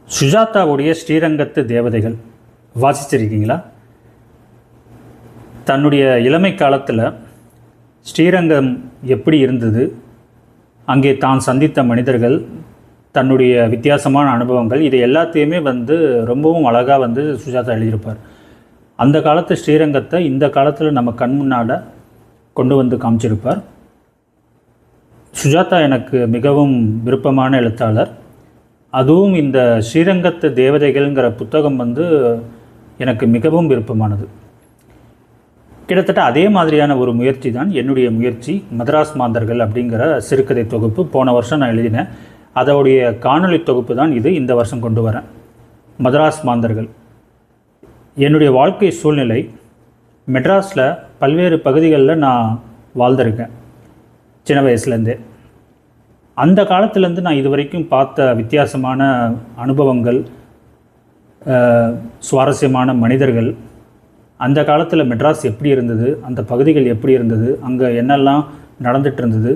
சுஜாதாவுடைய ஸ்ரீரங்கத்து தேவதைகள் வாசிச்சிருக்கீங்களா? தன்னுடைய இளமை காலத்தில் ஸ்ரீரங்கம் எப்படி இருந்தது, அங்கே தான் சந்தித்த மனிதர்கள், தன்னுடைய வித்தியாசமான அனுபவங்கள், இது எல்லாத்தையுமே ரொம்பவும் அழகாக சுஜாதா எழுதியிருப்பார். அந்த காலத்து ஸ்ரீரங்கத்தை இந்த காலத்தில் நம்ம கண் முன்னால் கொண்டு காமிச்சிருப்பார். சுஜாதா எனக்கு மிகவும் விருப்பமான எழுத்தாளர். அதுவும் இந்த ஸ்ரீரங்கத்து தேவதைகள்ங்கிற புத்தகம் எனக்கு மிகவும் விருப்பமானது. கிட்டத்தட்ட அதே மாதிரியான ஒரு முயற்சி தான் என்னுடைய முயற்சி. மதராஸ் மாந்தர்கள் அப்படிங்கிற சிறுகதை தொகுப்பு போன வருஷம் நான் எழுதினேன். அதோடைய காணொளி தொகுப்பு தான் இது, இந்த வருஷம் கொண்டு வரேன். மதராஸ் மாந்தர்கள். என்னுடைய வாழ்க்கை சூழ்நிலை, மெட்ராஸில் பல்வேறு பகுதிகளில் நான் வாழ்ந்திருக்கேன் சின்ன வயசுலேருந்தே. அந்த காலத்துலேருந்து நான் இதுவரைக்கும் பார்த்த வித்தியாசமான அனுபவங்கள், சுவாரஸ்யமான மனிதர்கள், அந்த காலத்தில் மெட்ராஸ் எப்படி இருந்தது, அந்த பகுதிகள் எப்படி இருந்தது, அங்கே என்னெல்லாம் நடந்துகிட்டு இருந்தது,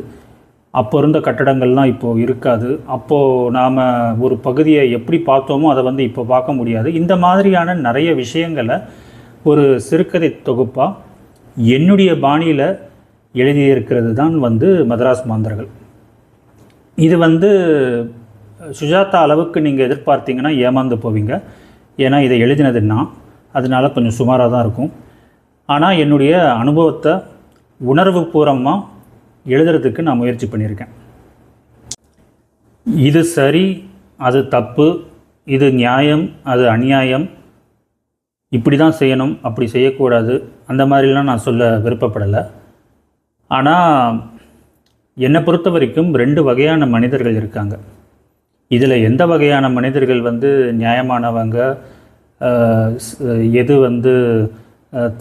அப்போ இருந்த கட்டடங்கள்லாம் இப்போது இருக்காது, அப்போது நாம் ஒரு பகுதியை எப்படி பார்த்தோமோ அதை இப்போ பார்க்க முடியாது. இந்த மாதிரியான நிறைய விஷயங்களை ஒரு சிறுகதை தொகுப்பாக என்னுடைய பாணியில் எழுதியிருக்கிறது தான் மதராஸ் மாந்தர்கள். இது சுஜாதா அளவுக்கு நீங்கள் எதிர்பார்த்தீங்கன்னா ஏமாந்து போவீங்க. ஏன்னா இதை எழுதினதுன்னா அதனால் கொஞ்சம் சுமாராக தான் இருக்கும். ஆனால் என்னுடைய அனுபவத்தை உணர்வு பூர்வமாக எழுதுறதுக்கு நான் முயற்சி பண்ணியிருக்கேன். இது சரி, அது தப்பு, இது நியாயம், அது அநியாயம், இப்படி தான் செய்யணும், அப்படி செய்யக்கூடாது, அந்த மாதிரிலாம் நான் சொல்ல விருப்பப்படலை. ஆனால் என்னை பொறுத்த வரைக்கும் 2 வகையான மனிதர்கள் இருக்காங்க. இதில் எந்த வகையான மனிதர்கள் நியாயமானவங்க, எது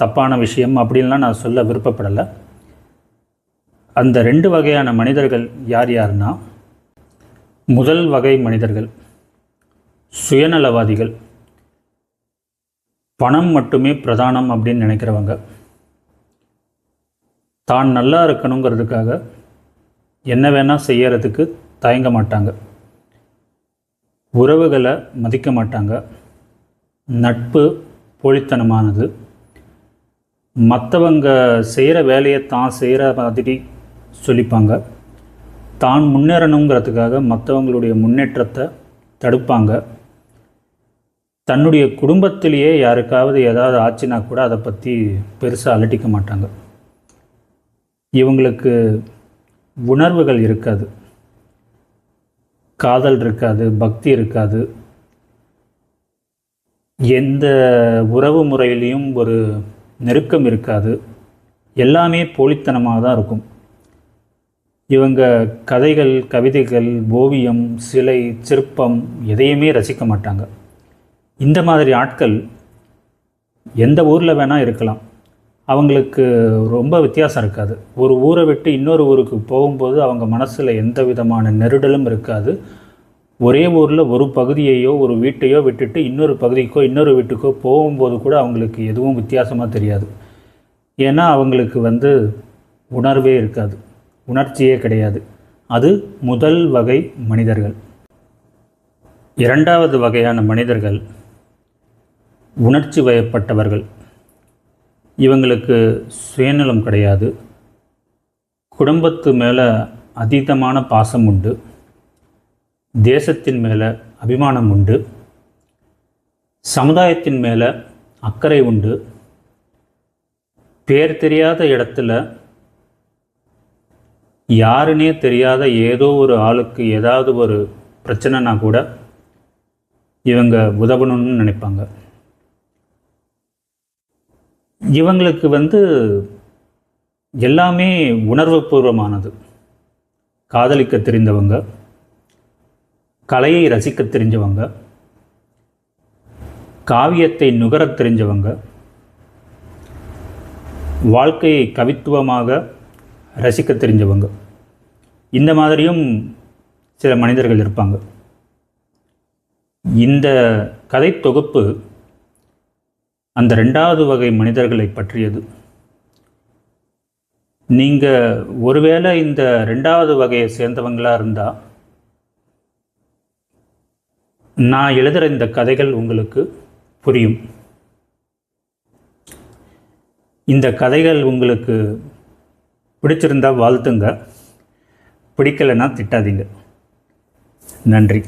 தப்பான விஷயம் அப்படின்லாம் நான் சொல்ல விருப்பப்படலை. அந்த 2 வகையான மனிதர்கள் யார் யாருன்னா, முதல் வகை மனிதர்கள் சுயநலவாதிகள். பணம் மட்டுமே பிரதானம் அப்படின்னு நினைக்கிறவங்க. தான் நல்லா இருக்கணுங்கிறதுக்காக என்ன வேணால் செய்யறதுக்கு தயங்க மாட்டாங்க. உறவுகளை மதிக்க மாட்டாங்க. நட்பு போலித்தனமானது. மற்றவங்க செய்கிற வேலையை தான் செய்கிற மாதிரி சொல்லிப்பாங்க. தான் முன்னேறணுங்கிறதுக்காக மற்றவங்களுடைய முன்னேற்றத்தை தடுப்பாங்க. தன்னுடைய குடும்பத்திலேயே யாருக்காவது ஏதாவது ஆச்சுன்னா கூட அதை பற்றி பெருசாக அலட்டிக்க மாட்டாங்க. இவங்களுக்கு உணர்வுகள் இருக்காது, காதல் இருக்காது, பக்தி இருக்காது, எந்த உறவு முறையிலையும் ஒரு நெருக்கம் இருக்காது. எல்லாமே போலித்தனமாக தான் இருக்கும். இவங்க கதைகள், கவிதைகள், ஓவியம், சிலை, சிற்பம் எதையுமே ரசிக்க மாட்டாங்க. இந்த மாதிரி ஆட்கள் எந்த ஊரில் வேணால் இருக்கலாம், அவங்களுக்கு ரொம்ப வித்தியாசம் இருக்காது. ஒரு ஊரை விட்டு இன்னொரு ஊருக்கு போகும்போது அவங்க மனசில் எந்த விதமான நெருடலும் இருக்காது. ஒரே ஊரில் ஒரு பகுதியையோ ஒரு வீட்டையோ விட்டுட்டு இன்னொரு பகுதிக்கோ இன்னொரு வீட்டுக்கோ போகும்போது கூட அவங்களுக்கு எதுவும் வித்தியாசமாக தெரியாது. ஏன்னா அவங்களுக்கு உணர்வே இருக்காது, உணர்ச்சியே கிடையாது. அது முதல் வகை மனிதர்கள். 2வது வகையான மனிதர்கள் உணர்ச்சி வயப்பட்டவர்கள். இவங்களுக்கு சுயநலம் கிடையாது. குடும்பத்து மேலே அதீதமான பாசம் உண்டு. தேசத்தின் மேலே அபிமானம் உண்டு. சமுதாயத்தின் மேலே அக்கறை உண்டு. பேர் தெரியாத இடத்துல யாருன்னே தெரியாத ஏதோ ஒரு ஆளுக்கு ஏதாவது ஒரு பிரச்சனைனா கூட இவங்க உதவணும்னு நினைப்பாங்க. இவங்களுக்கு எல்லாமே உணர்வுபூர்வமானது. காதலிக்க தெரிந்தவங்க, கலையை ரசிக்க தெரிஞ்சவங்க, காவியத்தை நுகரத் தெரிஞ்சவங்க, வாழ்க்கையை கவித்துவமாக ரசிக்க தெரிஞ்சவங்க, இந்த மாதிரியும் சில மனிதர்கள் இருப்பாங்க. இந்த கதை தொகுப்பு அந்த 2வது வகை மனிதர்களை பற்றியது. நீங்கள் ஒருவேளை இந்த 2வது வகையை சேர்ந்தவங்களாக இருந்தால் நான் எழுதுகிற இந்த கதைகள் உங்களுக்கு புரியும். இந்த கதைகள் உங்களுக்கு பிடிச்சிருந்தால் வாழ்த்துங்க, பிடிக்கலைன்னா திட்டாதீங்க. நன்றி.